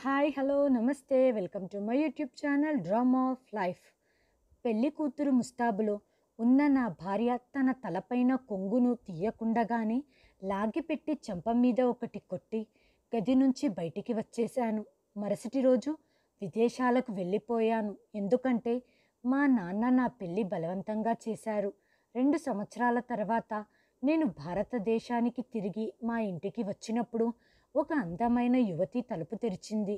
Hi hello నమస్తే welcome to my YouTube channel drama of life. పెళ్లి కూతురు ముస్తాబులో ఉన్న నా భార్య తన తలపైన కొంగును తీయకుండగానే లాగిపెట్టి చెంప మీద ఒకటి కొట్టి గది నుంచి బయటికి వచ్చేశాను. మరుసటి రోజు విదేశాలకు వెళ్ళిపోయాను. ఎందుకంటే మా నాన్న నా పెళ్లి బలవంతంగా చేశారు. 2 సంవత్సరాల తర్వాత నేను భారతదేశానికి తిరిగి మా ఇంటికి వచ్చినప్పుడు ఒక అందమైన యువతి తలుపు తెరిచింది.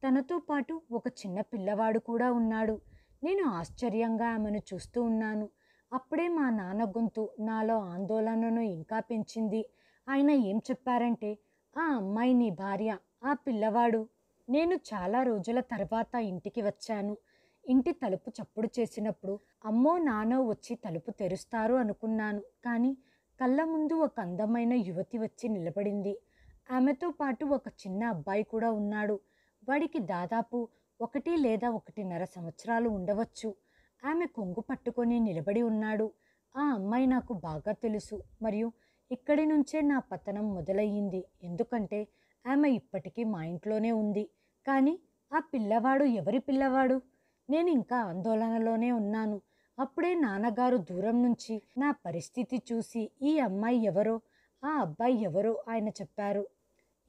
తనతో పాటు ఒక చిన్న పిల్లవాడు కూడా ఉన్నాడు. నేను ఆశ్చర్యంగా ఆమెను చూస్తూ ఉన్నాను. అప్పుడే మా నాన్న గొంతు నాలో ఆందోళనను ఇంకా పెంచింది. ఆయన ఏం చెప్పారంటే, ఆ అమ్మాయి నీ భార్య, ఆ పిల్లవాడు. నేను చాలా రోజుల తర్వాత ఇంటికి వచ్చాను. ఇంటి తలుపు చప్పుడు చేసినప్పుడు అమ్మో నాన్నో వచ్చి తలుపు తెరుస్తారు అనుకున్నాను. కానీ కళ్ళ ముందు ఒక అందమైన యువతి వచ్చి నిలబడింది. ఆమెతో పాటు ఒక చిన్న అబ్బాయి కూడా ఉన్నాడు. వాడికి దాదాపు 1 లేదా 1.5 సంవత్సరాలు ఉండవచ్చు. ఆమె కొంగు పట్టుకొని నిలబడి ఉన్నాడు. ఆ అమ్మాయి నాకు బాగా తెలుసు. మరియు ఇక్కడి నుంచే నా పతనం మొదలయ్యింది. ఎందుకంటే ఆమె ఇప్పటికీ మా ఇంట్లోనే ఉంది. కానీ ఆ పిల్లవాడు ఎవరి పిల్లవాడు? నేను ఇంకా ఆందోళనలోనే ఉన్నాను. అప్పుడే నాన్నగారు దూరం నుంచి నా పరిస్థితి చూసి ఈ అమ్మాయి ఎవరో ఆ అబ్బాయి ఎవరో ఆయన చెప్పారు.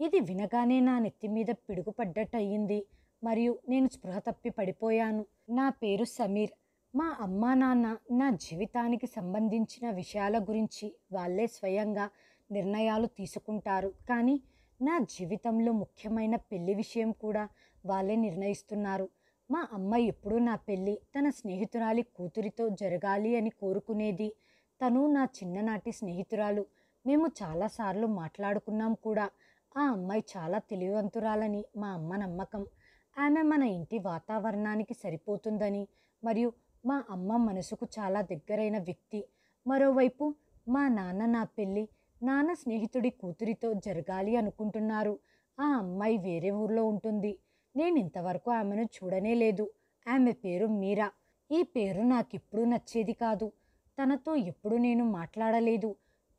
ఇది వినగానే నా నెత్తి మీద పిడుగు పడ్డట్టయింది. మరియు నేను స్పృహ తప్పి పడిపోయాను. నా పేరు సమీర్. మా అమ్మా నాన్న నా జీవితానికి సంబంధించిన విషయాల గురించి వాళ్ళే స్వయంగా నిర్ణయాలు తీసుకుంటారు. కానీ నా జీవితంలో ముఖ్యమైన పెళ్లి విషయం కూడా వాళ్ళే నిర్ణయిస్తున్నారు. మా అమ్మ ఎప్పుడూ నా పెళ్ళి తన స్నేహితురాలి కూతురితో జరగాలి అని కోరుకునేది. తను నా చిన్ననాటి స్నేహితురాలు. మేము చాలాసార్లు మాట్లాడుకున్నాం కూడా. ఆ అమ్మాయి చాలా తెలివివంతురాలని మా అమ్మ నమ్మకం. ఆమె మన ఇంటి వాతావరణానికి సరిపోతుందని మరియు మా అమ్మ మనసుకు చాలా దగ్గరైన వ్యక్తి. మరోవైపు మా నాన్న నా పెళ్ళి నాన్న స్నేహితుడి కూతురితో జరగాలి అనుకుంటున్నారు. ఆ అమ్మాయి వేరే ఊర్లో ఉంటుంది. నేను ఇంతవరకు ఆమెను చూడనే లేదు. ఆమె పేరు మీరా. ఈ పేరు నాకెప్పుడూ నచ్చేది కాదు. తనతో ఎప్పుడు నేను మాట్లాడలేదు.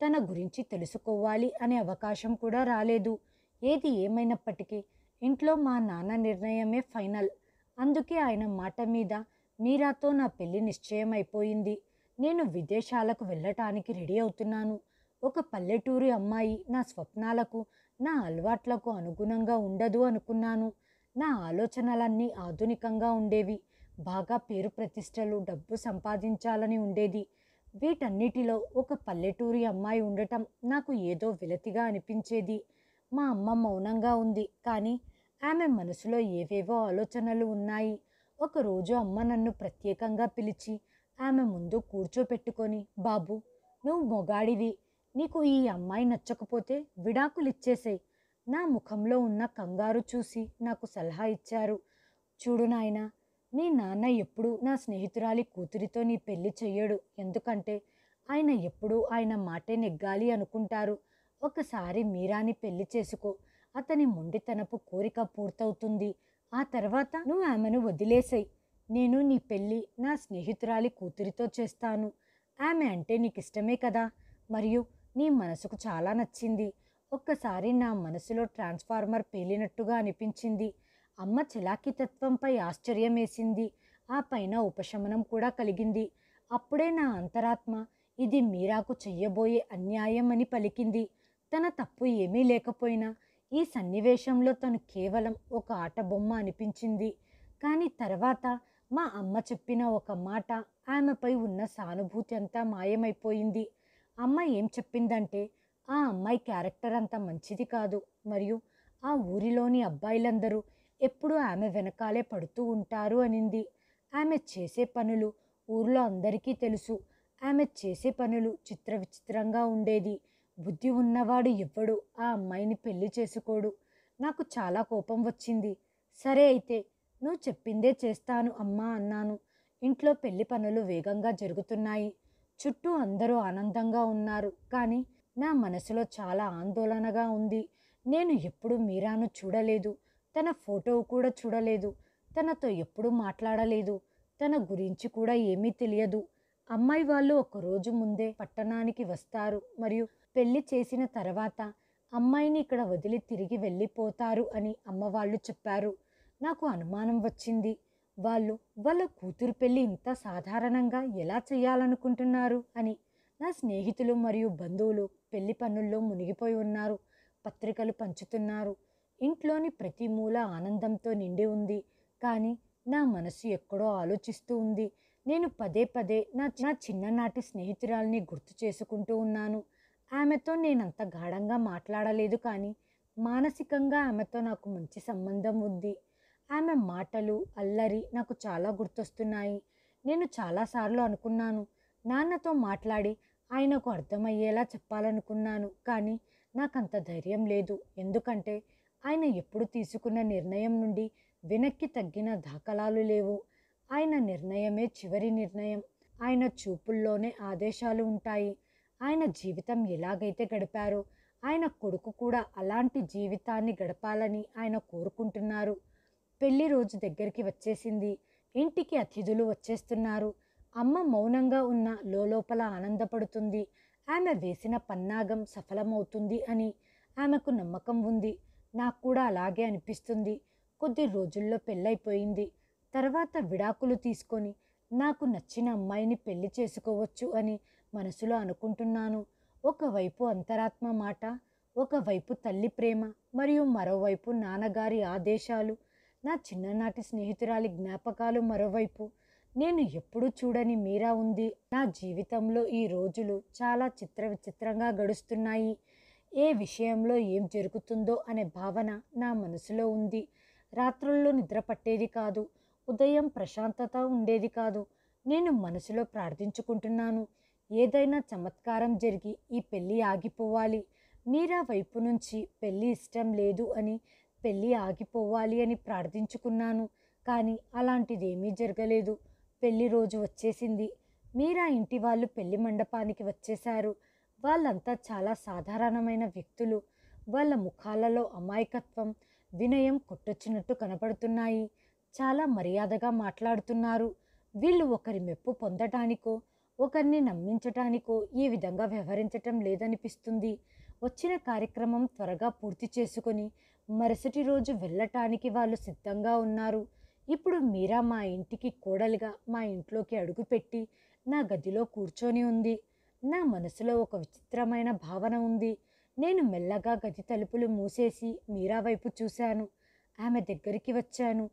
తన గురించి తెలుసుకోవాలి అనే అవకాశం కూడా రాలేదు. ఏది ఏమైనప్పటికీ ఇంట్లో మా నాన్న నిర్ణయమే ఫైనల్. అందుకే ఆయన మాట మీద మీరాతో నా పెళ్లి నిశ్చయం అయిపోయింది. నేను విదేశాలకు వెళ్ళటానికి రెడీ అవుతున్నాను. ఒక పల్లెటూరి అమ్మాయి నా స్వప్నాలకు నా అలవాట్లకు అనుగుణంగా ఉండదు అనుకున్నాను. నా ఆలోచనలన్నీ ఆధునికంగా ఉండేవి. బాగా పేరు ప్రతిష్టలు డబ్బు సంపాదించాలని ఉండేది. వీటన్నిటిలో ఒక పల్లెటూరి అమ్మాయి ఉండటం నాకు ఏదో వెలతిగా అనిపించేది. మా అమ్మ మౌనంగా ఉంది. కానీ ఆమె మనసులో ఏవేవో ఆలోచనలు ఉన్నాయి. ఒకరోజు అమ్మ నన్ను ప్రత్యేకంగా పిలిచి ఆమె ముందు కూర్చోపెట్టుకొని, బాబు, నువ్వు మొగాడివి. నీకు ఈ అమ్మాయి నచ్చకపోతే విడాకులిచ్చేసేయ్. నా ముఖంలో ఉన్న కంగారు చూసి నాకు సలహా ఇచ్చారు. చూడు నాయనా, మీ నాన్న ఎప్పుడూ నా స్నేహితురాలి కూతురితో నీ పెళ్లి చెయ్యడు. ఎందుకంటే ఆయన ఎప్పుడూ ఆయన మాటే నెగ్గాలి అనుకుంటారు. ఒకసారి మీరాని పెళ్లి చేసుకో. అతని మొండితనపు కోరిక పూర్తవుతుంది. ఆ తర్వాత నువ్వు ఆమెను వదిలేసేయ్. నేను నీ పెళ్ళి నా స్నేహితురాలి కూతురితో చేస్తాను. ఆమె అంటే నీకిష్టమే కదా. మరియు నీ మనసుకు చాలా నచ్చింది. ఒక్కసారి నా మనసులో ట్రాన్స్ఫార్మర్ పేలినట్టుగా అనిపించింది. అమ్మ చలాకితత్వంపై ఆశ్చర్యం వేసింది. ఆ పైన ఉపశమనం కూడా కలిగింది. అప్పుడే నా అంతరాత్మ ఇది మీరాకు చెయ్యబోయే అన్యాయం అని పలికింది. తన తప్పు ఏమీ లేకపోయినా ఈ సన్నివేశంలో తను కేవలం ఒక ఆట బొమ్మ అనిపించింది. కానీ తర్వాత మా అమ్మ చెప్పిన ఒక మాట ఆమెపై ఉన్న సానుభూతి అంతా మాయమైపోయింది. అమ్మ ఏం చెప్పిందంటే ఆ అమ్మాయి క్యారెక్టర్ అంత మంచిది కాదు. మరియు ఆ ఊరిలోని అబ్బాయిలందరూ ఎప్పుడూ ఆమె వెనకాలే పడుతూ ఉంటారు అనింది. ఆమె చేసే పనులు ఊర్లో అందరికీ తెలుసు. ఆమె చేసే పనులు చిత్ర విచిత్రంగా ఉండేది. బుద్ధి ఉన్నవాడు ఎవ్వడు ఆ అమ్మాయిని పెళ్లి చేసుకోడు. నాకు చాలా కోపం వచ్చింది. సరే అయితే నువ్వు చెప్పిందే చేస్తాను అమ్మా అన్నాను. ఇంట్లో పెళ్లి పనులు వేగంగా జరుగుతున్నాయి. చుట్టూ అందరూ ఆనందంగా ఉన్నారు. కానీ నా మనసులో చాలా ఆందోళనగా ఉంది. నేను ఎప్పుడూ మీరాను చూడలేదు. తన ఫోటో కూడా చూడలేదు. తనతో ఎప్పుడూ మాట్లాడలేదు. తన గురించి కూడా ఏమీ తెలియదు. అమ్మాయి వాళ్ళు 1 రోజు ముందే పట్టణానికి వస్తారు. మరియు పెళ్లి చేసిన తర్వాత అమ్మాయిని ఇక్కడ వదిలి తిరిగి వెళ్ళిపోతారు అని అమ్మ వాళ్ళు చెప్పారు. నాకు అనుమానం వచ్చింది. వాళ్ళు వాళ్ళ కూతురు పెళ్ళి ఇంత సాధారణంగా ఎలా చేయాలనుకుంటున్నారు అని. నా స్నేహితులు మరియు బంధువులు పెళ్లి పనుల్లో మునిగిపోయి ఉన్నారు. పత్రికలు పంచుతున్నారు. ఇంట్లోని ప్రతి మూల ఆనందంతో నిండి ఉంది. కానీ నా మనసు ఎక్కడో ఆలోచిస్తూ ఉంది. నేను పదే పదే నా చిన్ననాటి స్నేహితురాల్ని గుర్తు చేసుకుంటూ ఉన్నాను. ఆమెతో నేనంత గాఢంగా మాట్లాడలేదు, కానీ మానసికంగా ఆమెతో నాకు మంచి సంబంధం ఉంది. ఆమె మాటలు, అల్లరి నాకు చాలా గుర్తొస్తున్నాయి. నేను చాలాసార్లు అనుకున్నాను, నాన్నతో మాట్లాడి ఆయనకు అర్థమయ్యేలా చెప్పాలనుకున్నాను. కానీ నాకంత ధైర్యం లేదు. ఎందుకంటే ఆయన ఎప్పుడు తీసుకున్న నిర్ణయం నుండి వెనక్కి తగ్గిన దాఖలాలు లేవు. ఆయన నిర్ణయమే చివరి నిర్ణయం. ఆయన చూపుల్లోనే ఆదేశాలు ఉంటాయి. ఆయన జీవితం ఎలాగైతే గడిపారో ఆయన కొడుకు కూడా అలాంటి జీవితాన్ని గడపాలని ఆయన కోరుకుంటున్నారు. పెళ్లి రోజు దగ్గరికి వచ్చేసింది. ఇంటికి అతిథులు వచ్చేస్తున్నారు. అమ్మ మౌనంగా ఉన్న లోపల ఆనందపడుతుంది. ఆమె వేసిన పన్నాగం సఫలమవుతుంది అని ఆమెకు నమ్మకం ఉంది. నాకు కూడా అలాగే అనిపిస్తుంది. కొద్ది రోజుల్లో పెళ్ళైపోయింది. తర్వాత విడాకులు తీసుకొని నాకు నచ్చిన అమ్మాయిని పెళ్లి చేసుకోవచ్చు అని మనసులో అనుకుంటున్నాను. ఒకవైపు అంతరాత్మ మాట, ఒకవైపు తల్లి ప్రేమ, మరియు మరోవైపు నాన్నగారి ఆదేశాలు, నా చిన్ననాటి స్నేహితురాలి జ్ఞాపకాలు మరోవైపు. నేను ఎప్పుడూ చూడని మీరా ఉంది. నా జీవితంలో ఈ రోజులు చాలా విచిత్రంగా గడుస్తున్నాయి. ఏ విషయంలో ఏం జరుగుతుందో అనే భావన నా మనసులో ఉంది. రాత్రుల్లో నిద్ర పట్టేది కాదు. ఉదయం ప్రశాంతత ఉండేది కాదు. నేను మనసులో ప్రార్థించుకుంటున్నాను, ఏదైనా చమత్కారం జరిగి ఈ పెళ్ళి ఆగిపోవాలి. మీరా వైపు నుంచి పెళ్ళి ఇష్టం లేదు అని, పెళ్ళి ఆగిపోవాలి అని ప్రార్థించుకున్నాను. కానీ అలాంటిదేమీ జరగలేదు. పెళ్లి రోజు వచ్చేసింది. మీరా ఇంటి వాళ్ళు పెళ్లి మండపానికి వచ్చేశారు. వాళ్ళంతా చాలా సాధారణమైన వ్యక్తులు. వాళ్ళ ముఖాలలో అమాయకత్వం, వినయం కొట్టొచ్చినట్టు కనపడుతున్నాయి. చాలా మర్యాదగా మాట్లాడుతున్నారు. వీళ్ళు ఒకరి మెప్పు పొందటానికో ఒకరిని నమ్మించటానికో ఈ విధంగా వ్యవహరించటం లేదనిపిస్తుంది. వచ్చిన కార్యక్రమం త్వరగా పూర్తి చేసుకొని మరుసటి రోజు వెళ్ళటానికి వాళ్ళు సిద్ధంగా ఉన్నారు. ఇప్పుడు మీరా మా ఇంటికి కోడలిగా మా ఇంట్లోకి అడుగుపెట్టి నా గదిలో కూర్చొని ఉంది. నా మనసులో ఒక విచిత్రమైన భావన ఉంది. నేను మెల్లగా గది తలుపులు మూసేసి మీరా వైపు చూశాను. ఆమె దగ్గరికి వచ్చాను.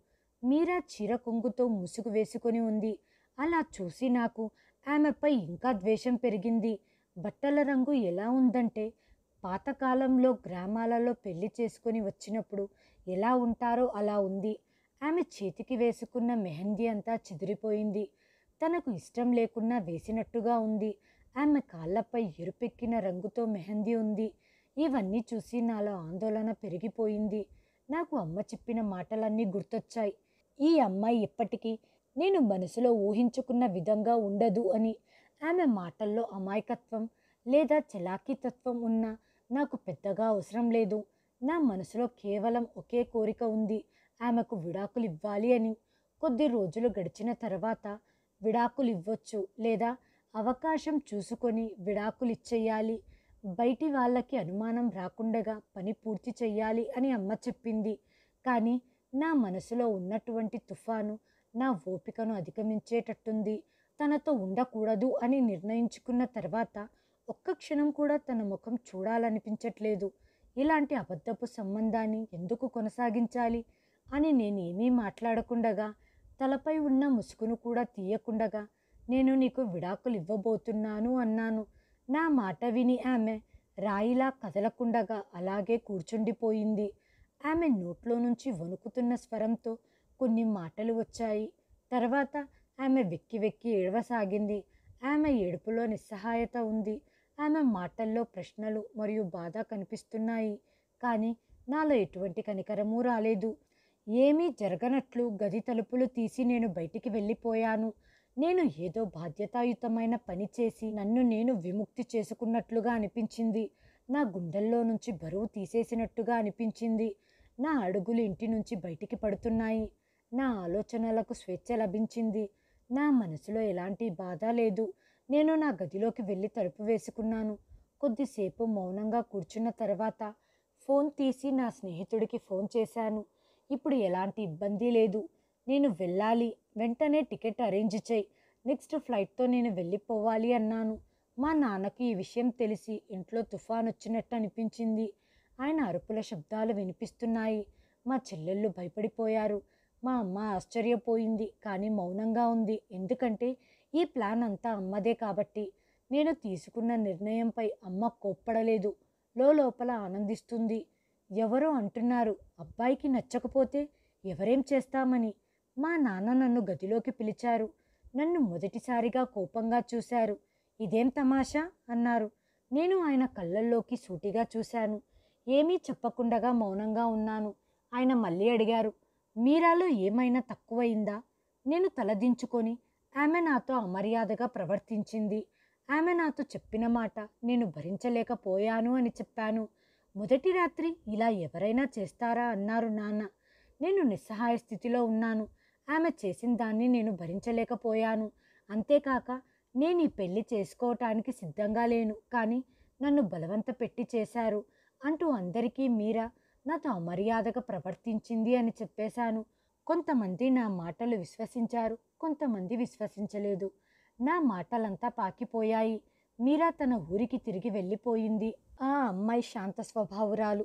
మీరా చీర కొంగుతో ముసుగు వేసుకొని ఉంది. అలా చూసి నాకు ఆమెపై ఇంకా ద్వేషం పెరిగింది. బట్టల రంగు ఎలా ఉందంటే, పాతకాలంలో గ్రామాలలో పెళ్లి చేసుకొని వచ్చినప్పుడు ఎలా ఉంటారో అలా ఉంది. ఆమె చేతికి వేసుకున్న మెహందీ అంతా చెదిరిపోయింది. తనకు ఇష్టం లేకున్నా వేసినట్టుగా ఉంది. ఆమె కాళ్ళపై ఎరుపెక్కిన రంగుతో మెహందీ ఉంది. ఇవన్నీ చూసి నాలో ఆందోళన పెరిగిపోయింది. నాకు అమ్మ చెప్పిన మాటలన్నీ గుర్తొచ్చాయి. ఈ అమ్మాయి ఎప్పటికీ నేను మనసులో ఊహించుకున్న విధంగా ఉండదు అని. ఆమె మాటల్లో అమాయకత్వం లేదా చలాకీతత్వం ఉన్నా నాకు పెద్దగా అవసరం లేదు. నా మనసులో కేవలం ఒకే కోరిక ఉంది, ఆమెకు విడాకులు ఇవ్వాలి అని. కొద్ది రోజులు గడిచిన తర్వాత విడాకులు ఇవ్వచ్చు, లేదా అవకాశం చూసుకొని విడాకులు ఇచ్చేయాలి. బయటి వాళ్ళకి అనుమానం రాకుండగా పని పూర్తి చెయ్యాలి అని అమ్మ చెప్పింది. కానీ నా మనసులో ఉన్నటువంటి తుఫాను నా ఓపికను అధిగమించేటట్టుంది. తనతో ఉండకూడదు అని నిర్ణయించుకున్న తర్వాత ఒక్క క్షణం కూడా తన ముఖం చూడాలనిపించట్లేదు. ఇలాంటి అబద్ధపు సంబంధాన్ని ఎందుకు కొనసాగించాలి అని నేనేమీ మాట్లాడకుండగా, తలపై ఉన్న ముసుగును కూడా తీయకుండగా, నేను నీకు విడాకులు ఇవ్వబోతున్నాను అన్నాను. నా మాట విని ఆమె రాయిలా కదలకుండగా అలాగే కూర్చుండిపోయింది. ఆమె నోట్లో నుంచి వణుకుతున్న స్వరంతో కొన్ని మాటలు వచ్చాయి. తర్వాత ఆమె వెక్కి వెక్కి ఏడవసాగింది. ఆమె ఏడుపులో నిస్సహాయత ఉంది. ఆమె మాటల్లో ప్రశ్నలు మరియు బాధ కనిపిస్తున్నాయి. కానీ నాలో ఎటువంటి కనికరమూ రాలేదు. ఏమీ జరగనట్లు గది తలుపులు తీసి నేను బయటికి వెళ్ళిపోయాను. నేను ఏదో బాధ్యతాయుతమైన పని చేసి నన్ను నేను విముక్తి చేసుకున్నట్లుగా అనిపించింది. నా గుండెల్లో నుంచి బరువు తీసేసినట్టుగా అనిపించింది. నా అడుగులు ఇంటి నుంచి బయటికి పడుతున్నాయి. నా ఆలోచనలకు స్వేచ్ఛ లభించింది. నా మనసులో ఎలాంటి బాధ లేదు. నేను నా గదిలోకి వెళ్ళి తలుపు వేసుకున్నాను. కొద్దిసేపు మౌనంగా కూర్చున్న తర్వాత ఫోన్ తీసి నా స్నేహితుడికి ఫోన్ చేశాను. ఇప్పుడు ఎలాంటి ఇబ్బంది లేదు. నేను వెళ్ళాలి. వెంటనే టికెట్ అరేంజ్ చేయి. నెక్స్ట్ ఫ్లైట్‌తో నేను వెళ్ళిపోవాలి అన్నాను. మా నాన్నకి ఈ విషయం తెలిసి ఇంట్లో తుఫాన్ వచ్చినట్టు అనిపించింది. ఆయన అరుపుల శబ్దాలు వినిపిస్తున్నాయి. మా చెల్లెళ్ళు భయపడిపోయారు. మా అమ్మ ఆశ్చర్యపోయింది. కానీ మౌనంగా ఉంది. ఎందుకంటే ఈ ప్లాన్ అంతా అమ్మదే కాబట్టి. నేను తీసుకున్న నిర్ణయంపై అమ్మ కోప్పడలేదు. లోపల ఆనందిస్తుంది. ఎవరో అంటున్నారు, అబ్బాయికి నచ్చకపోతే ఎవరేం చేస్తామని. మా నాన్న నన్ను గదిలోకి పిలిచారు. నన్ను మొదటిసారిగా కోపంగా చూశారు. ఇదేం తమాషా అన్నారు. నేను ఆయన కళ్ళల్లోకి సూటిగా చూశాను. ఏమీ చెప్పకుండగా మౌనంగా ఉన్నాను. ఆయన మళ్ళీ అడిగారు, మీరాలో ఏమైనా తక్కువయిందా? నేను తలదించుకొని, ఆమె నాతో అమర్యాదగా ప్రవర్తించింది. ఆమె నాతో చెప్పిన మాట నేను భరించలేకపోయాను అని చెప్పాను. మొదటి రాత్రి ఇలా ఎవరైనా చేస్తారా అన్నారు నాన్న. నేను నిస్సహాయ స్థితిలో ఉన్నాను. ఆమె చేసిన దాన్ని నేను భరించలేకపోయాను. అంతేకాక నేను ఈ పెళ్లి చేసుకోవటానికి సిద్ధంగా లేను. కానీ నన్ను బలవంత పెట్టి చేశారు అంటూ అందరికీ మీరా నాతో అమర్యాదగా ప్రవర్తించింది అని చెప్పేశాను. కొంతమంది నా మాటలు విశ్వసించారు, కొంతమంది విశ్వసించలేదు. నా మాటలంతా పాకిపోయాయి. మీరా తన ఊరికి తిరిగి వెళ్ళిపోయింది. ఆ అమ్మాయి శాంత స్వభావురాలు.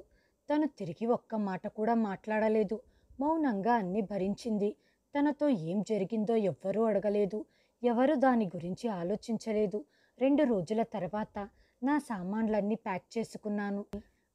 తను తిరిగి ఒక్క మాట కూడా మాట్లాడలేదు. మౌనంగా అన్నీ భరించింది. తనతో ఏం జరిగిందో ఎవ్వరూ అడగలేదు. ఎవరు దాని గురించి ఆలోచించలేదు. 2 రోజుల తర్వాత నా సామాన్లన్నీ ప్యాక్ చేసుకున్నాను.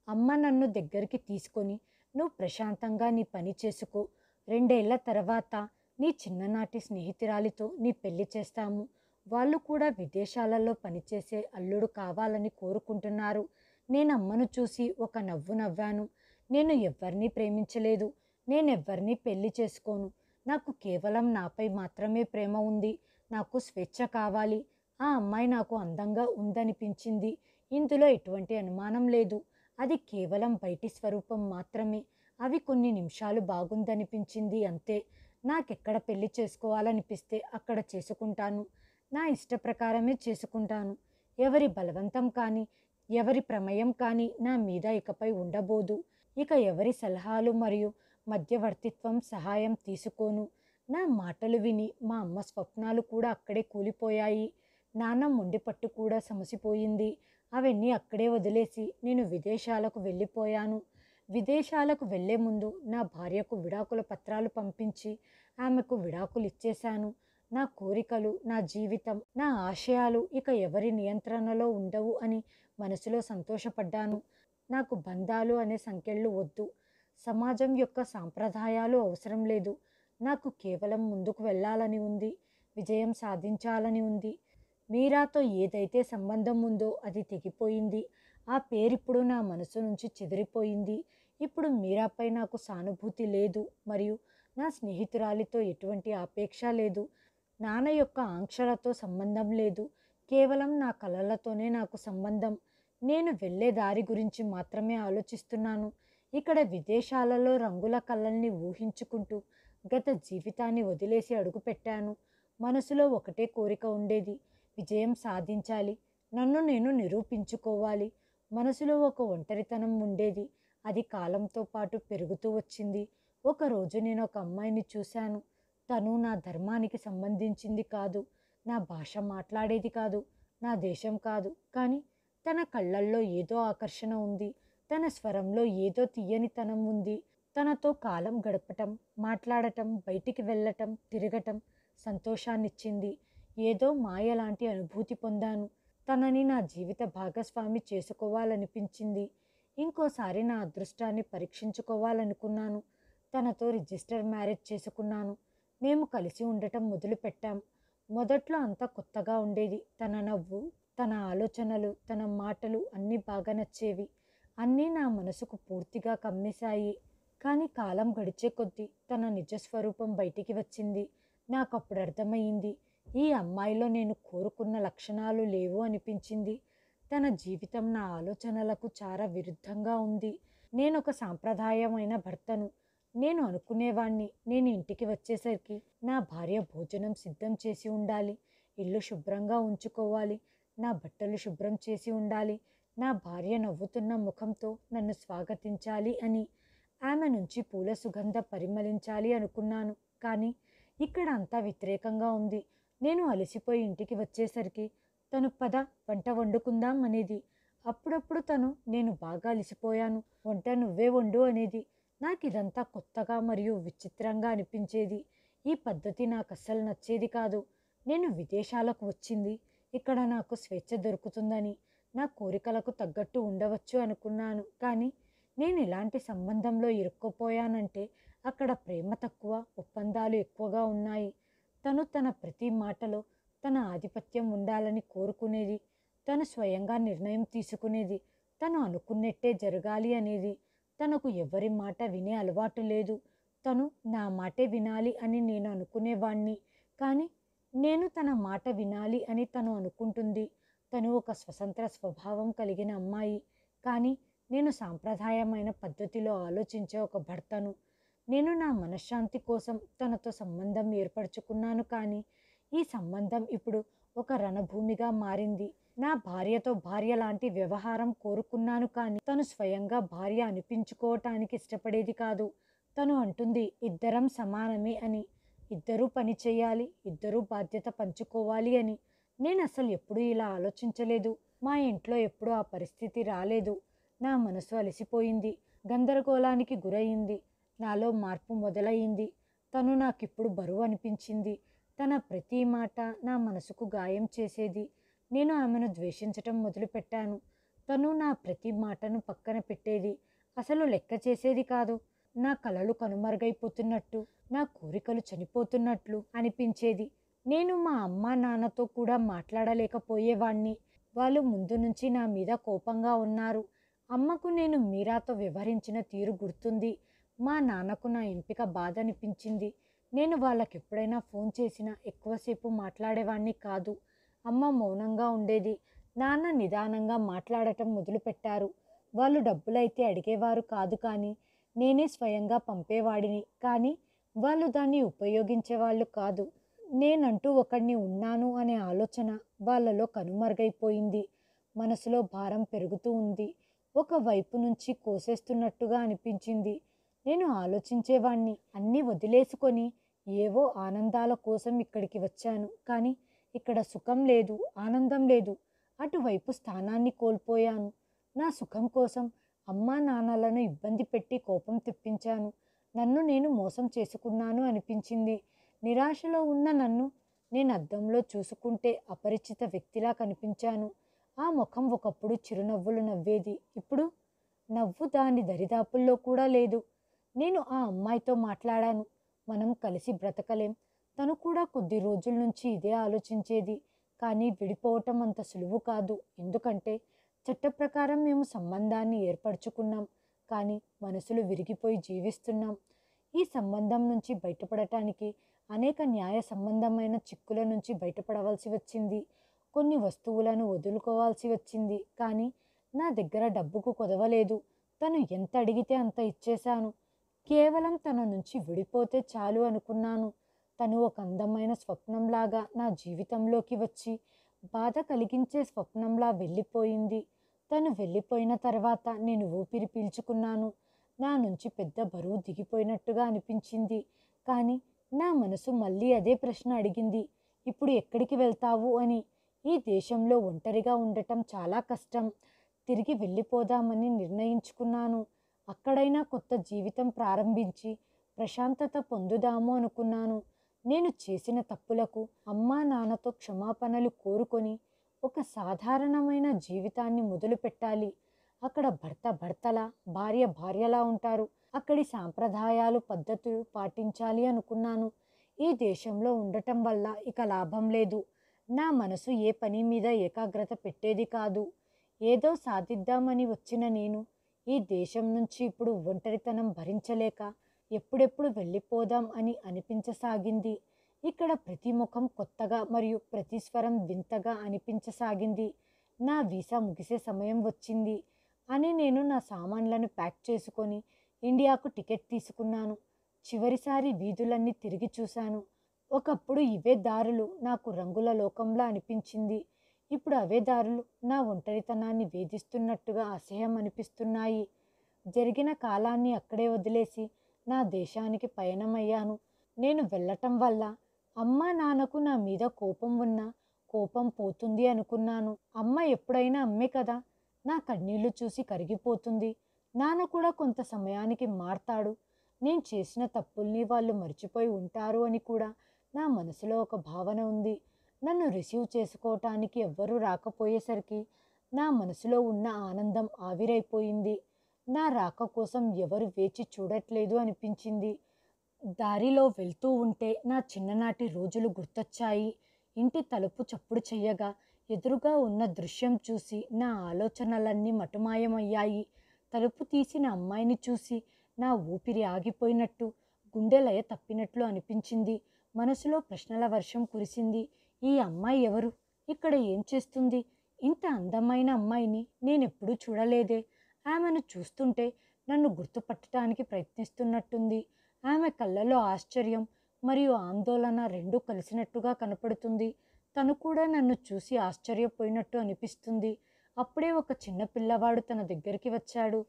అమ్మ నన్ను దగ్గరికి తీసుకొని, నువ్వు ప్రశాంతంగా నీ పని చేసుకో. 2 ఏళ్ల తర్వాత నీ చిన్ననాటి స్నేహితురాలితో నీ పెళ్లి చేస్తాము. వాళ్ళు కూడా విదేశాలలో పనిచేసే అల్లుడు కావాలని కోరుకుంటున్నారు. నేను అమ్మను చూసి ఒక నవ్వు నవ్వాను. నేను ఎవ్వరినీ ప్రేమించలేదు. నేనెవ్వరినీ పెళ్లి చేసుకోను. నాకు కేవలం నాపై మాత్రమే ప్రేమ ఉంది. నాకు స్వేచ్ఛ కావాలి. ఆ అమ్మాయి నాకు అందంగా ఉందనిపించింది. ఇందులో ఎటువంటి అనుమానం లేదు. అది కేవలం బయటి స్వరూపం మాత్రమే. అవి కొన్ని నిమిషాలు బాగుందనిపించింది అంతే. నాకెక్కడ పెళ్లి చేసుకోవాలనిపిస్తే అక్కడ చేసుకుంటాను. నా ఇష్ట ప్రకారమే చేసుకుంటాను. ఎవరి బలవంతం కానీ, ఎవరి ప్రమేయం కానీ నా మీద ఇకపై ఉండబోదు. ఇక ఎవరి సలహాలు మరియు మధ్యవర్తిత్వం సహాయం తీసుకోను. నా మాటలు విని మా అమ్మ స్వప్నాలు కూడా అక్కడే కూలిపోయాయి. నాన్న మొండిపట్టు కూడా సమసిపోయింది. అవన్నీ అక్కడే వదిలేసి నేను విదేశాలకు వెళ్ళిపోయాను. విదేశాలకు వెళ్లే ముందు నా భార్యకు విడాకుల పత్రాలు పంపించి ఆమెకు విడాకులు ఇచ్చేశాను. నా కోరికలు, నా జీవితం, నా ఆశయాలు ఇక ఎవరి నియంత్రణలో ఉండవు అని మనసులో సంతోషపడ్డాను. నాకు బంధాలు అనే సంకెళ్ళు వద్దు. సమాజం యొక్క సాంప్రదాయాలు అవసరం లేదు. నాకు కేవలం ముందుకు వెళ్ళాలని ఉంది. విజయం సాధించాలని ఉంది. మీరాతో ఏదైతే సంబంధం ఉందో అది తెగిపోయింది. ఆ పేరిప్పుడు నా మనసు నుంచి చెదిరిపోయింది. ఇప్పుడు మీరాపై నాకు సానుభూతి లేదు మరియు నా స్నేహితురాలితో ఎటువంటి ఆపేక్ష లేదు. నాన్న యొక్క ఆంక్షలతో సంబంధం లేదు. కేవలం నా కలలతోనే నాకు సంబంధం. నేను వెళ్ళే దారి గురించి మాత్రమే ఆలోచిస్తున్నాను. ఇక్కడ విదేశాలలో రంగుల కళల్ని ఊహించుకుంటూ గత జీవితాన్ని వదిలేసి అడుగుపెట్టాను. మనసులో ఒకటే కోరిక ఉండేది, విజయం సాధించాలి, నన్ను నేను నిరూపించుకోవాలి. మనసులో ఒక ఒంటరితనం ఉండేది. అది కాలంతో పాటు పెరుగుతూ వచ్చింది. ఒకరోజు నేను ఒక అమ్మాయిని చూశాను. తను నా ధర్మానికి సంబంధించింది కాదు, నా భాష మాట్లాడేది కాదు, నా దేశం కాదు. కానీ తన కళ్ళల్లో ఏదో ఆకర్షణ ఉంది. తన స్వరంలో ఏదో తీయనితనం ఉంది. తనతో కాలం గడపటం, మాట్లాడటం, బయటికి వెళ్ళటం, తిరగటం సంతోషాన్నిచ్చింది. ఏదో మాయ లాంటి అనుభూతి పొందాను. తనని నా జీవిత భాగస్వామి చేసుకోవాలనిపించింది. ఇంకోసారి నా అదృష్టాన్ని పరీక్షించుకోవాలనుకున్నాను. తనతో రిజిస్టర్ మ్యారేజ్ చేసుకున్నాను. మేము కలిసి ఉండటం మొదలుపెట్టాం. మొదట్లో అంతా కొత్తగా ఉండేది. తన నవ్వు, తన ఆలోచనలు, తన మాటలు అన్నీ బాగా నచ్చేవి. అన్నీ నా మనసుకు పూర్తిగా కమ్మేశాయి. కానీ కాలం గడిచే కొద్దీ తన నిజస్వరూపం బయటికి వచ్చింది. నాకప్పుడు అర్థమయ్యింది, ఈ అమ్మాయిలో నేను కోరుకున్న లక్షణాలు లేవు అనిపించింది. తన జీవితం నా ఆలోచనలకు చాలా విరుద్ధంగా ఉంది. నేను ఒక సాంప్రదాయమైన భర్తను. నేను అనుకునేవాణ్ణి, నేను ఇంటికి వచ్చేసరికి నా భార్య భోజనం సిద్ధం చేసి ఉండాలి, ఇల్లు శుభ్రంగా ఉంచుకోవాలి, నా బట్టలు శుభ్రం చేసి ఉండాలి, నా భార్య నవ్వుతున్న ముఖంతో నన్ను స్వాగతించాలి అని, ఆమె నుంచి పూల సుగంధ పరిమళించాలి అనుకున్నాను. కానీ ఇక్కడ అంతా వ్యతిరేకంగా ఉంది. నేను అలసిపోయి ఇంటికి వచ్చేసరికి తను పద వంట వండుకుందాం అనేది. అప్పుడప్పుడు తను నేను బాగా అలసిపోయాను, వంట నువ్వే వండు అనేది. నాకు ఇదంతా కొత్తగా మరియు విచిత్రంగా అనిపించేది. ఈ పద్ధతి నాకు అస్సలు నచ్చేది కాదు. నేను విదేశాలకు వచ్చింది ఇక్కడ నాకు స్వేచ్ఛ దొరుకుతుందని, నా కోరికలకు తగ్గట్టు ఉండవచ్చు అనుకున్నాను. కానీ నేను ఇలాంటి సంబంధంలో ఇరుక్కుపోయానంటే అక్కడ ప్రేమ తక్కువ, ఒప్పందాలు ఎక్కువగా ఉన్నాయి. తను తన ప్రతి మాటలో తన ఆధిపత్యం ఉండాలని కోరుకునేది. తను స్వయంగా నిర్ణయం తీసుకునేది. తను అనుకున్నట్టే జరగాలి అనేది. తనకు ఎవరి మాట వినే అలవాటు లేదు. తను నా మాటే వినాలి అని నేను అనుకునేవాణ్ణి. కానీ నేను తన మాట వినాలి అని తను అనుకుంటుంది. తను ఒక స్వతంత్ర స్వభావం కలిగిన అమ్మాయి. కానీ నేను సాంప్రదాయమైన పద్ధతిలో ఆలోచించే ఒక భర్తను. నేను నా మనశ్శాంతి కోసం తనతో సంబంధం ఏర్పరచుకున్నాను. కానీ ఈ సంబంధం ఇప్పుడు ఒక రణభూమిగా మారింది. నా భార్యతో భార్య లాంటి వ్యవహారం కోరుకున్నాను. కానీ తను స్వయంగా భార్య అనిపించుకోవటానికి ఇష్టపడేది కాదు. తను అంటుంది ఇద్దరం సమానమే అని, ఇద్దరూ పని చేయాలి, ఇద్దరూ బాధ్యత పంచుకోవాలి అని. నేను అసలు ఎప్పుడూ ఇలా ఆలోచించలేదు. మా ఇంట్లో ఎప్పుడూ ఆ పరిస్థితి రాలేదు. నా మనసు అలసిపోయింది, గందరగోళానికి గురయింది. నాలో మార్పు మొదలయ్యింది. తను నాకిప్పుడు బరువు అనిపించింది. తన ప్రతి మాట నా మనసుకు గాయం చేసేది. నేను ఆమెను ద్వేషించటం మొదలుపెట్టాను. తను నా ప్రతి మాటను పక్కన పెట్టేది. అసలు లెక్క చేసేది కాదు. నా కలలు కనుమరుగైపోతున్నట్టు, నా కోరికలు చనిపోతున్నట్లు అనిపించేది. నేను మా అమ్మా నాన్నతో కూడా మాట్లాడలేకపోయేవాణ్ణి. వాళ్ళు ముందు నుంచి నా మీద కోపంగా ఉన్నారు. అమ్మకు నేను మీరాతో వ్యవహరించిన తీరు గుర్తుంది. మా నాన్నకు నా ఎంపిక బాధ అనిపించింది. నేను వాళ్ళకి ఎప్పుడైనా ఫోన్ చేసినా ఎక్కువసేపు మాట్లాడేవాణ్ణి కాదు. అమ్మ మౌనంగా ఉండేది. నాన్న నిదానంగా మాట్లాడటం మొదలుపెట్టారు. వాళ్ళు డబ్బులైతే అడిగేవారు కాదు, కానీ నేనే స్వయంగా పంపేవాడిని. కానీ వాళ్ళు దాన్ని ఉపయోగించేవాళ్ళు కాదు. నేనంటూ ఒకడిని ఉన్నాను అనే ఆలోచన వాళ్ళలో కనుమరుగైపోయింది. మనసులో భారం పెరుగుతూ ఉంది. ఒక వైపు నుంచి కోసేస్తున్నట్టుగా అనిపించింది. నేను ఆలోచించేవాణ్ణి, అన్నీ వదిలేసుకొని ఏవో ఆనందాల కోసం ఇక్కడికి వచ్చాను. కానీ ఇక్కడ సుఖం లేదు, ఆనందం లేదు. అటువైపు స్థానాన్ని కోల్పోయాను. నా సుఖం కోసం అమ్మా నాన్నలను ఇబ్బంది పెట్టి కోపం తెప్పించాను. నన్ను నేను మోసం చేసుకున్నాను అనిపించింది. నిరాశలో ఉన్న నన్ను నేను అద్దంలో చూసుకుంటే అపరిచిత వ్యక్తిలా కనిపించాను. ఆ ముఖం ఒకప్పుడు చిరునవ్వులు నవ్వేది. ఇప్పుడు నవ్వు దాని దరిదాపుల్లో కూడా లేదు. నేను ఆ అమ్మాయితో మాట్లాడాను. మనం కలిసి బ్రతకలేం. తను కూడా కొద్ది రోజుల నుంచి ఇదే ఆలోచించేది. కానీ విడిపోవటం అంత సులువు కాదు. ఎందుకంటే చట్ట ప్రకారం మేము సంబంధాన్ని ఏర్పరచుకున్నాం. కానీ మనసులు విరిగిపోయి జీవిస్తున్నాం. ఈ సంబంధం నుంచి బయటపడటానికి అనేక న్యాయ సంబంధమైన చిక్కుల నుంచి బయటపడవలసి వచ్చింది. కొన్ని వస్తువులను వదులుకోవాల్సి వచ్చింది. కానీ నా దగ్గర డబ్బుకు కొదవలేదు. తను ఎంత అడిగితే అంత ఇచ్చేశాను. కేవలం తన నుంచి విడిపోతే చాలు అనుకున్నాను. తను ఒక అందమైన స్వప్నంలాగా నా జీవితంలోకి వచ్చి బాధ కలిగించే స్వప్నంలా వెళ్ళిపోయింది. తను వెళ్ళిపోయిన తర్వాత నేను ఊపిరి పీల్చుకున్నాను. నా నుంచి పెద్ద బరువు దిగిపోయినట్టుగా అనిపించింది. కానీ నా మనసు మళ్ళీ అదే ప్రశ్న అడిగింది, ఇప్పుడు ఎక్కడికి వెళ్తావు అని. ఈ దేశంలో ఒంటరిగా ఉండటం చాలా కష్టం. తిరిగి వెళ్ళిపోదామని నిర్ణయించుకున్నాను. అక్కడైనా కొత్త జీవితం ప్రారంభించి ప్రశాంతత పొందుదాము అనుకున్నాను. నేను చేసిన తప్పులకు అమ్మా నాన్నతో క్షమాపణలు కోరుకొని ఒక సాధారణమైన జీవితాన్ని మొదలుపెట్టాలి. అక్కడ భర్త భర్తలా, భార్య భార్యలా ఉంటారు. అక్కడి సాంప్రదాయాలు పద్ధతులు పాటించాలి అనుకున్నాను. ఈ దేశంలో ఉండటం వల్ల ఇక లాభం లేదు. నా మనసు ఏ పని మీద ఏకాగ్రత పెట్టేది కాదు. ఏదో సాధిద్దామని వచ్చిన నేను ఈ దేశం నుంచి ఇప్పుడు ఒంటరితనం భరించలేక ఎప్పుడెప్పుడు వెళ్ళిపోదాం అని అనిపించసాగింది. ఇక్కడ ప్రతి ముఖం కొత్తగా మరియు ప్రతి స్వరం వింతగా అనిపించసాగింది. నా వీసా ముగిసే సమయం వచ్చింది అని నేను నా సామాన్లను ప్యాక్ చేసుకొని ఇండియాకు టికెట్ తీసుకున్నాను. చివరిసారి వీధులన్నీ తిరిగి చూశాను. ఒకప్పుడు ఇవే దారులు నాకు రంగుల లోకంలా అనిపించింది. ఇప్పుడు అవే దారులు నా ఒంటరితనాన్ని వేధిస్తున్నట్టుగా అసహ్యం అనిపిస్తున్నాయి. జరిగిన కాలాన్ని అక్కడే వదిలేసి నా దేశానికి పయనమయ్యాను. నేను వెళ్ళటం వల్ల అమ్మా నాన్నకు నా మీద కోపం ఉన్నా కోపం పోతుంది అనుకున్నాను. అమ్మ ఎప్పుడైనా అమ్మే కదా, నా కన్నీళ్లు చూసి కరిగిపోతుంది. నాన్న కూడా కొంత సమయానికి మారతాడు. నేను చేసిన తప్పుల్ని వాళ్ళు మర్చిపోయి ఉంటారు అని కూడా నా మనసులో ఒక భావన ఉంది. నన్ను రిసీవ్ చేసుకోవటానికి ఎవ్వరూ రాకపోయేసరికి నా మనసులో ఉన్న ఆనందం ఆవిరైపోయింది. నా రాక కోసం ఎవరు వేచి చూడట్లేదు అనిపించింది. దారిలో వెళ్తూ ఉంటే నా చిన్ననాటి రోజులు గుర్తొచ్చాయి. ఇంటి తలుపు చప్పుడు చెయ్యగా ఎదురుగా ఉన్న దృశ్యం చూసి నా ఆలోచనలన్నీ మటుమాయమయ్యాయి. తలుపు తీసిన అమ్మాయిని చూసి నా ఊపిరి ఆగిపోయినట్టు, గుండె లయ తప్పినట్లు అనిపించింది. మనసులో ప్రశ్నల వర్షం కురిసింది. ఈ అమ్మాయి ఎవరు? ఇక్కడ ఏం చేస్తుంది? ఇంత అందమైన అమ్మాయిని నేనెప్పుడూ చూడలేదే. ఆమెను చూస్తుంటే నన్ను గుర్తుపట్టడానికి ప్రయత్నిస్తున్నట్టుంది. ఆమె కళ్ళలో ఆశ్చర్యం మరియు ఆందోళన రెండూ కలిసినట్టుగా కనపడుతుంది. తను కూడా నన్ను చూసి ఆశ్చర్యపోయినట్టు అనిపిస్తుంది. అప్పుడే ఒక చిన్న పిల్లవాడు తన దగ్గరికి వచ్చాడు.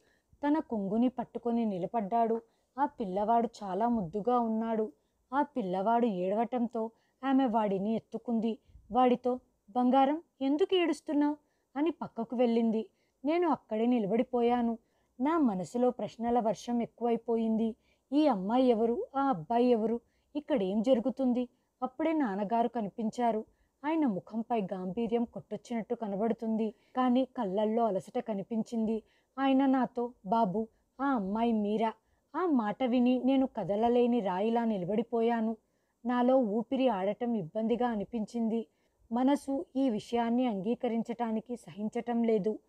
తన కొంగుని పట్టుకొని నిలబడ్డాడు. ఆ పిల్లవాడు చాలా ముద్దుగా ఉన్నాడు. ఆ పిల్లవాడు ఏడవటంతో ఆమె వాడిని ఎత్తుకుంది. వాడితో, బంగారం, ఎందుకు ఏడుస్తున్నావు అని పక్కకు వెళ్ళింది. నేను అక్కడే నిలబడిపోయాను. నా మనసులో ప్రశ్నల వర్షం ఎక్కువైపోయింది. ఈ అమ్మాయి ఎవరు? ఆ అబ్బాయి ఎవరు? ఇక్కడ ఏం జరుగుతుంది? అప్పుడే నాన్నగారు కనిపించారు. ఆయన ముఖంపై గాంభీర్యం కొట్టొచ్చినట్టు కనబడుతుంది. కానీ కళ్ళల్లో అలసట కనిపించింది. ఆయన నాతో, బాబు, ఆ అమ్మాయి మీరా. ఆ మాట విని నేను కదలలేని రాయిలా నిలబడిపోయాను. నాలో ఊపిరి ఆడటం ఇబ్బందిగా అనిపించింది. మనసు ఈ విషయాన్ని అంగీకరించటానికి సహించటం లేదు.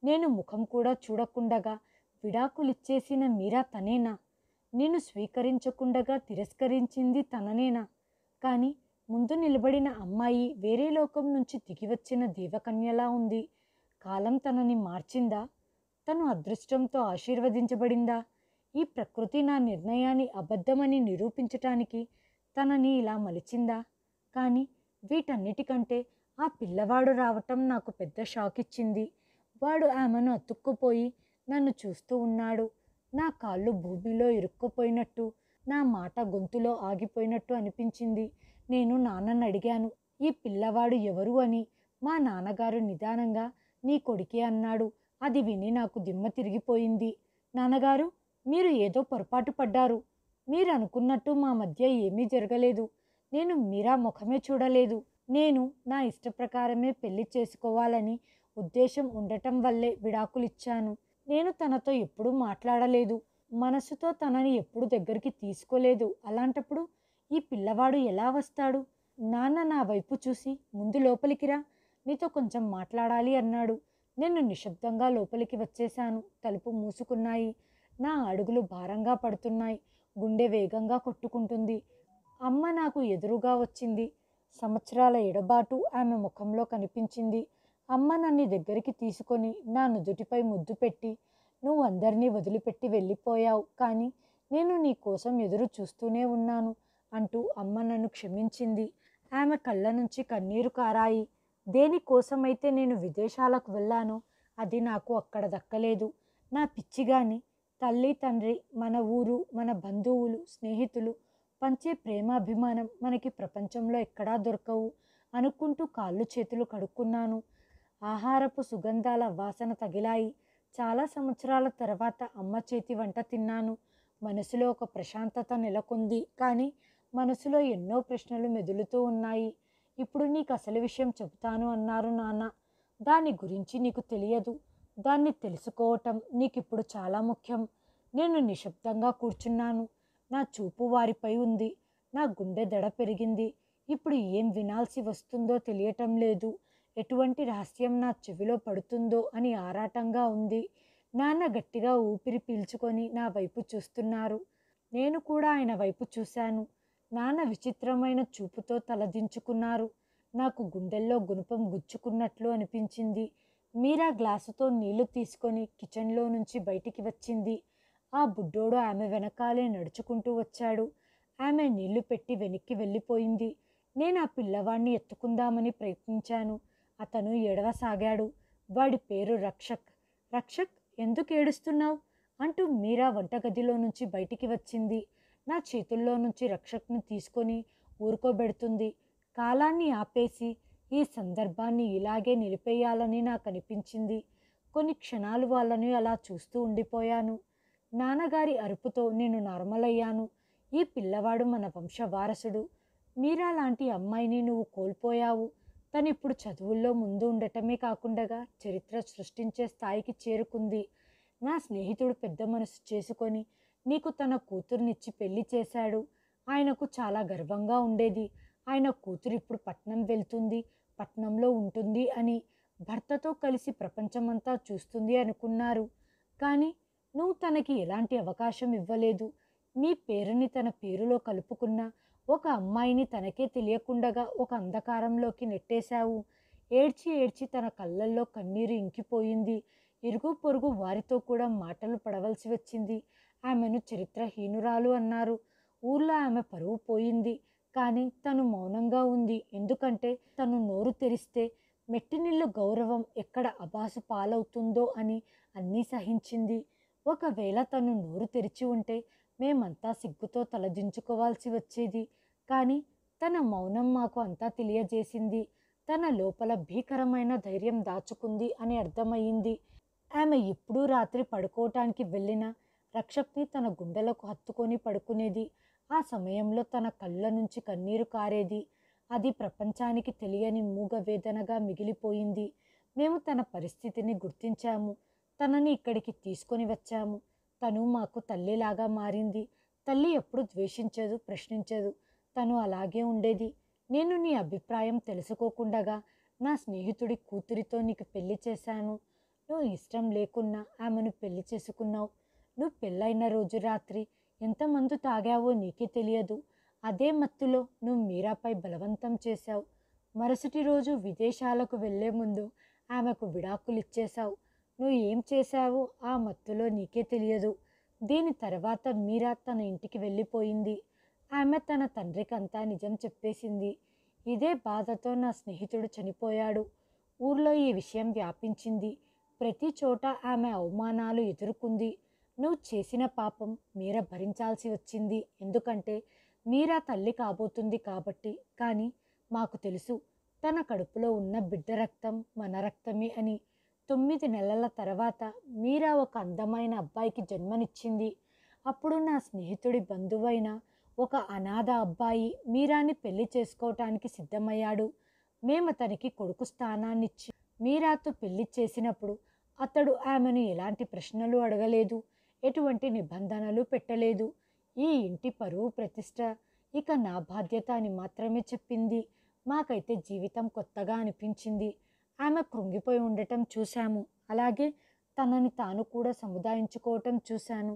నేను ముఖం కూడా చూడకుండగా విడాకులిచ్చేసిన మీరా తనేనా? నేను స్వీకరించకుండగా తిరస్కరించింది తననేనా? కానీ ముందు నిలబడిన అమ్మాయి వేరే లోకం నుంచి దిగివచ్చిన దేవకన్యలా ఉంది. కాలం తనని మార్చిందా? తను అదృష్టంతో ఆశీర్వదించబడిందా? ఈ ప్రకృతి నా నిర్ణయాన్ని అబద్ధమని నిరూపించటానికి తనని ఇలా మలిచిందా? కానీ వీటన్నిటికంటే ఆ పిల్లవాడు రావటం నాకు పెద్ద షాక్ ఇచ్చింది. వాడు ఆమెను అతుక్కుపోయి నన్ను చూస్తూ ఉన్నాడు. నా కాళ్ళు భూమిలో ఇరుక్కుపోయినట్టు, నా మాట గొంతులో ఆగిపోయినట్టు అనిపించింది. నేను నాన్నని అడిగాను, ఈ పిల్లవాడు ఎవరు అని. మా నాన్నగారు నిదానంగా, నీ కొడుకే అన్నాడు. అది విని నాకు దిమ్మ తిరిగిపోయింది. నాన్నగారు, మీరు ఏదో పొరపాటు పడ్డారు. మీరు అనుకున్నట్టు మా మధ్య ఏమీ జరగలేదు. నేను మీరా ముఖమే చూడలేదు. నేను నా ఇష్టప్రకారమే పెళ్లి చేసుకోవాలని ఉద్దేశం ఉండటం వల్లే విడాకులిచ్చాను. నేను తనతో ఎప్పుడూ మాట్లాడలేదు. మనసుతో తనని ఎప్పుడు దగ్గరికి తీసుకోలేదు. అలాంటప్పుడు ఈ పిల్లవాడు ఎలా వస్తాడు? నాన్న నా వైపు చూసి, ముందు లోపలికి రా, నీతో కొంచెం మాట్లాడాలి అన్నాడు. నేను నిశ్శబ్దంగా లోపలికి వచ్చేశాను. తలుపు మూసుకున్నాయి. నా అడుగులు భారంగా పడుతున్నాయి. గుండె వేగంగా కొట్టుకుంటుంది. అమ్మ నాకు ఎదురుగా వచ్చింది. సంవత్సరాల ఎడబాటు ఆమె ముఖంలో కనిపించింది. అమ్మ నన్ను దగ్గరికి తీసుకొని నా నుదుటిపై ముద్దు పెట్టి, నువ్వు అందరినీ వదిలిపెట్టి వెళ్ళిపోయావు, కానీ నేను నీ కోసం ఎదురు చూస్తూనే ఉన్నాను అంటూ అమ్మ నన్ను క్షమించింది. ఆమె కళ్ళ నుంచి కన్నీరు కారాయి. దేనికోసమైతే నేను విదేశాలకు వెళ్ళానో అది నాకు అక్కడ దక్కలేదు. నా పిచ్చిగాని తల్లి, తండ్రి, మన ఊరు, మన బంధువులు, స్నేహితులు పంచే ప్రేమాభిమానం మనకి ప్రపంచంలో ఎక్కడా దొరకవు అనుకుంటూ కాళ్ళు చేతులు కడుక్కున్నాను. ఆహారపు సుగంధాల వాసన తగిలాయి. చాలా సంవత్సరాల తర్వాత అమ్మ చేతి వంట తిన్నాను. మనసులో ఒక ప్రశాంతత నెలకొంది. కానీ మనసులో ఎన్నో ప్రశ్నలు మెదులుతూ ఉన్నాయి. ఇప్పుడు నీకు అసలు విషయం చెబుతాను అన్నారు నాన్న. దాని గురించి నీకు తెలియదు. దాన్ని తెలుసుకోవటం నీకిప్పుడు చాలా ముఖ్యం. నేను నిశ్శబ్దంగా కూర్చున్నాను. నా చూపు వారిపై ఉంది. నా గుండె దడ పెరిగింది. ఇప్పుడు ఏం వినాల్సి వస్తుందో తెలియటం లేదు. ఎటువంటి రహస్యం నా చెవిలో పడుతుందో అని ఆరాటంగా ఉంది. నాన్న గట్టిగా ఊపిరి పీల్చుకొని నా వైపు చూస్తున్నారు. నేను కూడా ఆయన వైపు చూశాను. నాన్న విచిత్రమైన చూపుతో తలదించుకున్నారు. నాకు గుండెల్లో గుణపం గుచ్చుకున్నట్లు అనిపించింది. మీరా గ్లాసుతో నీళ్లు తీసుకొని కిచెన్లో నుంచి బయటికి వచ్చింది. ఆ బుడ్డోడు ఆమె వెనకాలే నడుచుకుంటూ వచ్చాడు. ఆమె నీళ్లు పెట్టి వెనక్కి వెళ్ళిపోయింది. నేను ఆ పిల్లవాడిని ఎత్తుకుందామని ప్రయత్నించాను. అతను ఏడవసాగాడు. వాడి పేరు రక్షక్. రక్షక్, ఎందుకు ఏడుస్తున్నావు అంటూ మీరా వంటగదిలో నుంచి బయటికి వచ్చింది. నా చేతుల్లో నుంచి రక్షక్ని తీసుకొని ఊరుకోబెడుతుంది. కాలాన్ని ఆపేసి ఈ సందర్భాన్ని ఇలాగే నిలిపేయాలని నాకు అనిపించింది. కొన్ని క్షణాలు వాళ్ళని అలా చూస్తూ ఉండిపోయాను. నాన్నగారి అరుపుతో నేను నార్మల్ అయ్యాను. ఈ పిల్లవాడు మన వంశ వారసుడు. మీరా లాంటి అమ్మాయిని నువ్వు కోల్పోయావు. తను ఇప్పుడు చదువుల్లో ముందు ఉండటమే కాకుండా చరిత్ర సృష్టించే స్థాయికి చేరుకుంది. నా స్నేహితుడు పెద్ద మనసు చేసుకొని నీకు తన కూతుర్నిచ్చి పెళ్లి చేశాడు. ఆయనకు చాలా గర్వంగా ఉండేది. ఆయన కూతురు ఇప్పుడు పట్నం వెళ్తుంది, పట్నంలో ఉంటుంది అని, భర్తతో కలిసి ప్రపంచమంతా చూస్తుంది అనుకున్నారు. కానీ నువ్వు తనకి ఎలాంటి అవకాశం ఇవ్వలేదు. నీ పేరుని తన పేరులో కలుపుకున్న ఒక అమ్మాయిని తనకే తెలియకుండగా ఒక అంధకారంలోకి నెట్టేశావు. ఏడ్చి ఏడ్చి తన కళ్ళల్లో కన్నీరు ఇంకిపోయింది. ఇరుగు పొరుగు వారితో కూడా మాటలు పడవలసి వచ్చింది. ఆమెను చరిత్రహీనురాలు అన్నారు. ఊర్లో ఆమె పరువు పోయింది. కానీ తను మౌనంగా ఉంది. ఎందుకంటే తను నోరు తెరిస్తే మెట్టినిల్లు గౌరవం ఎక్కడ అబాసు పాలవుతుందో అని అన్నీ సహించింది. ఒకవేళ తను నోరు తెరిచి ఉంటే మేమంతా సిగ్గుతో తలదించుకోవాల్సి వచ్చేది. కానీ తన మౌనం మాకు అంతా తెలియజేసింది. తన లోపల భీకరమైన ధైర్యం దాచుకుంది అని అర్థమయ్యింది. ఆమె ఎప్పుడూ రాత్రి పడుకోవటానికి వెళ్ళిన రక్షక్ని తన గుండెలకు హత్తుకొని పడుకునేది. ఆ సమయంలో తన కళ్ళ నుంచి కన్నీరు కారేది. అది ప్రపంచానికి తెలియని మూగ వేదనగా మిగిలిపోయింది. మేము తన పరిస్థితిని గుర్తించాము. తనని ఇక్కడికి తీసుకొని వచ్చాము. తను మాకు తల్లిలాగా మారింది. తల్లి ఎప్పుడు ద్వేషించదు, ప్రశ్నించదు. తను అలాగే ఉండేది. నేను నీ అభిప్రాయం తెలుసుకోకుండగా నా స్నేహితుడి కూతురితో నీకు పెళ్లి చేశాను. నువ్వు ఇష్టం లేకున్నా ఆమెను పెళ్లి చేసుకున్నావు. నువ్వు పెళ్ళైన రోజు రాత్రి ఎంత మందు తాగావో నీకే తెలియదు. అదే మత్తులో నువ్వు మీరాపై బలవంతం చేశావు. మరుసటి రోజు విదేశాలకు వెళ్లే ముందు ఆమెకు విడాకులు ఇచ్చేశావు. నువ్వు ఏం చేశావో ఆ మత్తులో నీకే తెలియదు. దీని తర్వాత మీరా తన ఇంటికి వెళ్ళిపోయింది. ఆమె తన తండ్రికంతా నిజం చెప్పేసింది. ఇదే బాధతో నా స్నేహితుడు చనిపోయాడు. ఊర్లో ఈ విషయం వ్యాపించింది. ప్రతి చోట ఆమె అవమానాలు ఎదుర్కొంది. నువ్వు చేసిన పాపం మీరా భరించాల్సి వచ్చింది. ఎందుకంటే మీరా తల్లి కాబోతుంది కాబట్టి. కానీ మాకు తెలుసు తన కడుపులో ఉన్న బిడ్డ రక్తం మన రక్తమే అని. 9 నెలల తర్వాత మీరా ఒక అందమైన అబ్బాయికి జన్మనిచ్చింది. అప్పుడు నా స్నేహితుడి బంధువైన ఒక అనాథ అబ్బాయి మీరాని పెళ్లి చేసుకోవటానికి సిద్ధమయ్యాడు. మేము అతనికి కొడుకు స్థానాన్నిచ్చి మీరాతో పెళ్లి చేసినప్పుడు అతడు ఆమెను ఎలాంటి ప్రశ్నలు అడగలేదు, ఎటువంటి నిబంధనలు పెట్టలేదు. ఈ ఇంటి పరువు ప్రతిష్ట ఇక నా బాధ్యత అని మాత్రమే చెప్పింది. మాకైతే జీవితం కొత్తగా అనిపించింది. ఆమె కృంగిపోయి ఉండటం చూశాము. అలాగే తనని తాను కూడా సముదాయించుకోవటం చూశాను.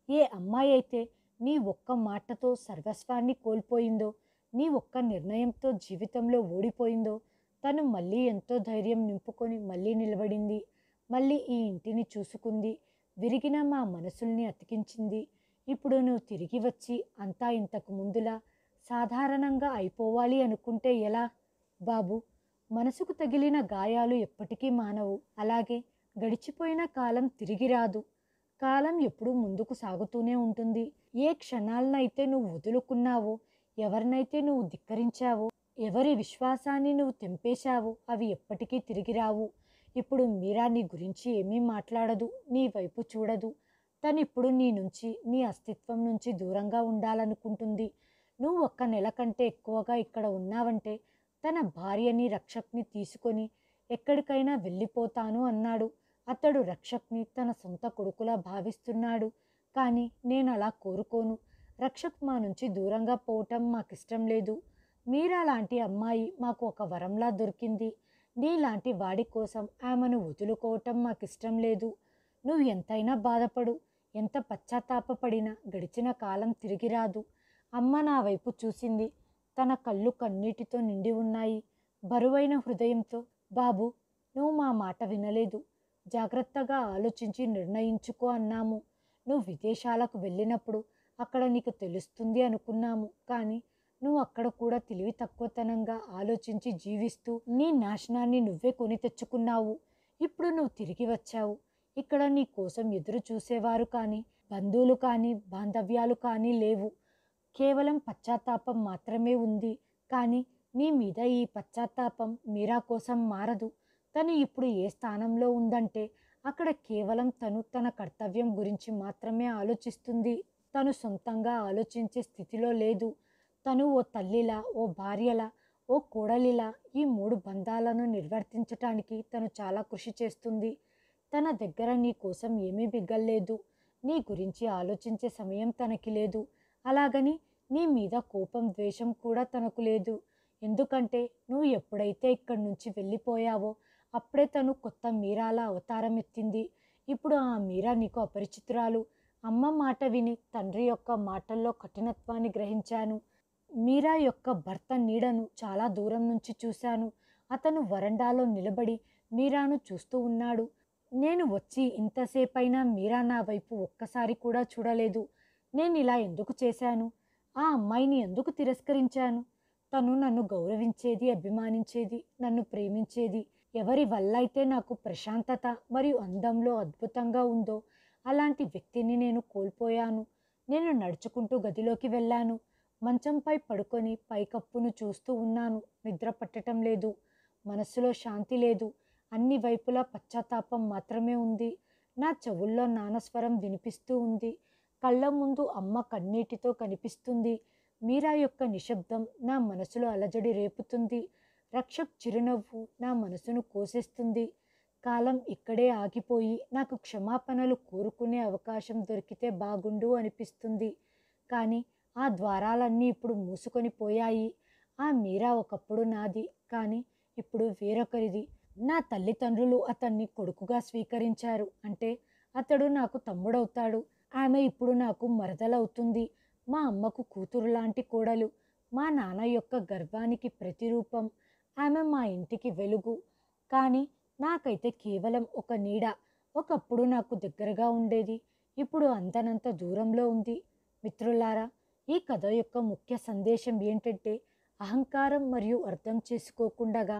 ఏ అమ్మాయి అయితే నీ ఒక్క మాటతో సర్వస్వాన్ని కోల్పోయిందో, నీ ఒక్క నిర్ణయంతో జీవితంలో ఓడిపోయిందో, తను మళ్ళీ ఎంతో ధైర్యం నింపుకొని మళ్ళీ నిలబడింది. మళ్ళీ ఈ ఇంటిని చూసుకుంది. విరిగిన మా మనసుల్ని అతికించింది. ఇప్పుడు నువ్వు తిరిగి వచ్చి అంతా ఇంతకు ముందులా సాధారణంగా అయిపోవాలి అనుకుంటే ఎలా బాబు? మనసుకు తగిలిన గాయాలు ఎప్పటికీ మానవు. అలాగే గడిచిపోయిన కాలం తిరిగి రాదు. కాలం ఎప్పుడూ ముందుకు సాగుతూనే ఉంటుంది. ఏ క్షణాలనైతే నువ్వు వదులుకున్నావో, ఎవరినైతే నువ్వు ధిక్కరించావో, ఎవరి విశ్వాసాన్ని నువ్వు తెంపేశావో అవి ఎప్పటికీ తిరిగి రావు. ఇప్పుడు మీరా నీ గురించి ఏమీ మాట్లాడదు, నీ వైపు చూడదు. తనిప్పుడు నీ నుంచి, నీ అస్తిత్వం నుంచి దూరంగా ఉండాలనుకుంటుంది. నువ్వు 1 నెల కంటే ఎక్కువగా ఇక్కడ ఉన్నావంటే తన భార్యని రక్షక్ని తీసుకొని ఎక్కడికైనా వెళ్ళిపోతాను అన్నాడు. అతడు రక్షక్ని తన సొంత కొడుకులా భావిస్తున్నాడు. కానీ నేను అలా కోరుకోను. రక్షక్ మా నుంచి దూరంగా పోవటం మాకిష్టం లేదు. మీరా లాంటి అమ్మాయి మాకు ఒక వరంలా దొరికింది. నీలాంటి వాడి కోసం ఆమెను వదులుకోవటం మాకిష్టం లేదు. నువ్వు ఎంతైనా బాధపడు, ఎంత పశ్చాత్తాపపడినా గడిచిన కాలం తిరిగి రాదు. అమ్మ నా వైపు చూసింది. తన కళ్ళు కన్నీటితో నిండి ఉన్నాయి. బరువైన హృదయంతో, బాబు, నువ్వు మా మాట వినలేదు. జాగ్రత్తగా ఆలోచించి నిర్ణయించుకో అన్నాము. నువ్వు విదేశాలకు వెళ్ళినప్పుడు అక్కడ నీకు తెలుస్తుంది అనుకున్నాము. కానీ నువ్వు అక్కడ కూడా తెలివి తక్కువతనంగా ఆలోచించి జీవిస్తూ నీ నాశనాన్ని నువ్వే కొని తెచ్చుకున్నావు. ఇప్పుడు నువ్వు తిరిగి వచ్చావు. ఇక్కడ నీ కోసం ఎదురు చూసేవారు కానీ, బంధువులు కానీ, బాంధవ్యాలు కానీ లేవు. కేవలం పశ్చాత్తాపం మాత్రమే ఉంది. కానీ నీ మీద ఈ పశ్చాత్తాపం మీరా కోసం మారదు. తను ఇప్పుడు ఏ స్థానంలో ఉందంటే అక్కడ కేవలం తను తన కర్తవ్యం గురించి మాత్రమే ఆలోచిస్తుంది. తను సొంతంగా ఆలోచించే స్థితిలో లేదు. తను ఓ తల్లిలా, ఓ భార్యలా, ఓ కోడలిలా ఈ 3 బంధాలను నిర్వర్తించటానికి తను చాలా కృషి చేస్తుంది. తన దగ్గర నీ కోసం ఏమీ మిగల్లేదు. నీ గురించి ఆలోచించే సమయం తనకి లేదు. అలాగని నీ మీద కోపం, ద్వేషం కూడా తనకు లేదు. ఎందుకంటే నువ్వు ఎప్పుడైతే ఇక్కడి నుంచి వెళ్ళిపోయావో అప్పుడే తను కొత్త మీరాలా అవతారం ఎత్తింది. ఇప్పుడు ఆ మీరా నీకు అపరిచితురాలు. అమ్మ మాట విని తండ్రి యొక్క మాటల్లో కఠినత్వాన్ని గ్రహించాను. మీరా యొక్క భర్త నీడను చాలా దూరం నుంచి చూశాను. అతను వరండాలో నిలబడి మీరాను చూస్తూ ఉన్నాడు. నేను వచ్చి ఇంతసేపైనా మీరా నా వైపు ఒక్కసారి కూడా చూడలేదు. నేను ఇలా ఎందుకు చేశాను? ఆ అమ్మాయిని ఎందుకు తిరస్కరించాను? తను నన్ను గౌరవించేది, అభిమానించేది, నన్ను ప్రేమించేది. ఎవరి వల్ల అయితే నాకు ప్రశాంతత మరియు అందంలో అద్భుతంగా ఉందో అలాంటి వ్యక్తిని నేను కోల్పోయాను. నేను నడుచుకుంటూ గదిలోకి వెళ్ళాను. మంచంపై పడుకొని పైకప్పును చూస్తూ ఉన్నాను. నిద్ర పట్టడం లేదు. మనస్సులో శాంతి లేదు. అన్ని వైపులా పశ్చాత్తాపం మాత్రమే ఉంది. నా చెవుల్లో నాన్నస్వరం వినిపిస్తూ ఉంది. కళ్ళ ముందు అమ్మ కన్నీటితో కనిపిస్తుంది. మీరా యొక్క నిశ్శబ్దం నా మనసులో అలజడి రేపుతుంది. రక్షక్ చిరునవ్వు నా మనసును కోసేస్తుంది. కాలం ఇక్కడే ఆగిపోయి నాకు క్షమాపణలు కోరుకునే అవకాశం దొరికితే బాగుండు అనిపిస్తుంది. కానీ ఆ ద్వారాలన్నీ ఇప్పుడు మూసుకొని పోయాయి. ఆ మీరా ఒకప్పుడు నాది, కానీ ఇప్పుడు వేరొకరిది. నా తల్లిదండ్రులు అతన్ని కొడుకుగా స్వీకరించారు. అంటే అతడు నాకు తమ్ముడవుతాడు. ఆమె ఇప్పుడు నాకు మరదలవుతుంది. మా అమ్మకు కూతురు లాంటి కోడలు. మా నాన్న యొక్క గర్వానికి ప్రతిరూపం. ఆమె మా ఇంటికి వెలుగు. కానీ నాకైతే కేవలం ఒక నీడ. ఒకప్పుడు నాకు దగ్గరగా ఉండేది. ఇప్పుడు అంతనంత దూరంలో ఉంది. మిత్రులారా, ఈ కథ యొక్క ముఖ్య సందేశం ఏంటంటే అహంకారం మరియు అర్థం చేసుకోకుండా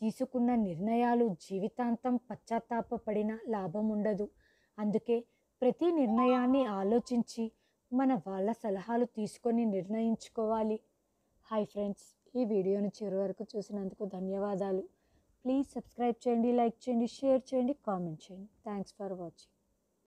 తీసుకున్న నిర్ణయాలు జీవితాంతం పశ్చాత్తాపపడిన లాభం ఉండదు. అందుకే ప్రతి నిర్ణయాన్ని ఆలోచించి మన వాళ్ళ సలహాలు తీసుకొని నిర్ణయించుకోవాలి. హాయ్ ఫ్రెండ్స్, ఈ వీడియోని చివరి వరకు చూసినందుకు ధన్యవాదాలు. ప్లీజ్ సబ్స్క్రైబ్ చేయండి, లైక్ చేయండి, షేర్ చేయండి, కామెంట్ చేయండి. Thanks for watching.